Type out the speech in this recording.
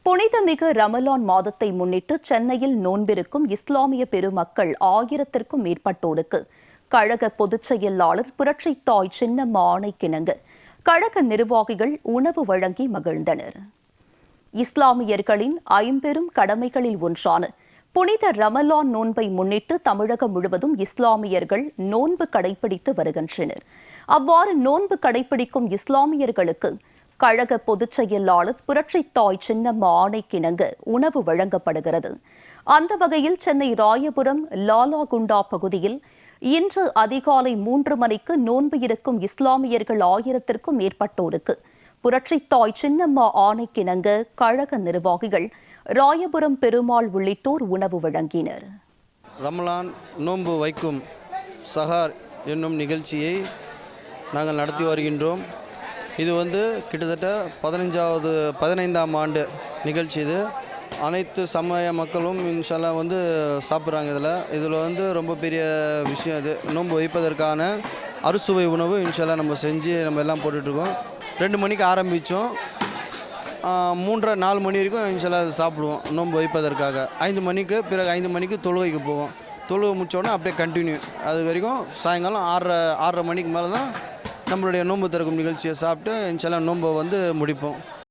புனிதமிகு ரமலான் மாதத்தை முன்னிட்டு சென்னையில் நோன்பிருக்கும் இஸ்லாமிய பெருமக்கள் 1000க்கும் மேற்பட்டோருக்கு கழக பொதுச் செயலாளர் புரட்சித்தாய் சின்னம்மா ஆணைக்கிணங்க கழக நிர்வாகிகள் உணவு வழங்கி மகிழ்ந்தனர். இஸ்லாமியர்களின் ஐம்பெரும் கடமைகளில் ஒன்றான புனித ரமலான் நோன்பை முன்னிட்டு தமிழகம் முழுவதும் இஸ்லாமியர்கள் நோன்பு கடைபிடித்து வருகின்றனர். அவ்வாறு நோன்பு கடைபிடிக்கும் இஸ்லாமியர்களுக்கு கழக பொதுச் செயலாளர் புரட்சித்தாய் சின்னம்மா ஆணைக்கிணங்க உணவு வழங்கப்படுகிறது. அந்த வகையில் சென்னை ராயபுரம் லாலாகுண்டா பகுதியில் இன்று அதிகாலை 3 மணிக்கு நோன்பு இருக்கும் இஸ்லாமியர்கள் 1000க்கும் மேற்பட்டோருக்கு புரட்சித்தாய் சின்னம்மா ஆணைக்கிணங்க கழக நிர்வாகிகள் ராயபுரம் பெருமாள் உள்ளிட்டோர் உணவு வழங்கினர். ரமலான் நோன்பு வைக்கும் சஹார் என்னும் நிகழ்ச்சியை நாங்கள் நடத்தி வருகின்றோம். இது கிட்டத்தட்ட 15ஆம் ஆண்டு நிகழ்ச்சி. இது அனைத்து சமய மக்களும் இன்ஷால்லா சாப்பிட்றாங்க. இதில் ரொம்ப பெரிய விஷயம். இது நோன்பு வைப்பதற்கான அறுசுவை உணவு இன்ஷால்லா நம்ம செஞ்சு நம்ம எல்லாம் போட்டுட்ருக்கோம். 2 மணிக்கு ஆரம்பித்தோம், 3-4 மணி வரைக்கும் இன்ஷால்லா சாப்பிடுவோம் நோன்பு வைப்பதற்காக. 5 மணிக்கு பிறகு 5 மணிக்கு தொழுகைக்கு போவோம். தொழுகை முடித்தோடனே அப்படியே கண்டினியூ. அது வரைக்கும் சாயங்காலம் 6:30 மணிக்கு மேலே தான் நம்மளுடைய நோன்பு திறக்கும் நிகழ்ச்சியை சாப்பிட்டு இன்ஷால்லா நோன்பை முடிப்போம்.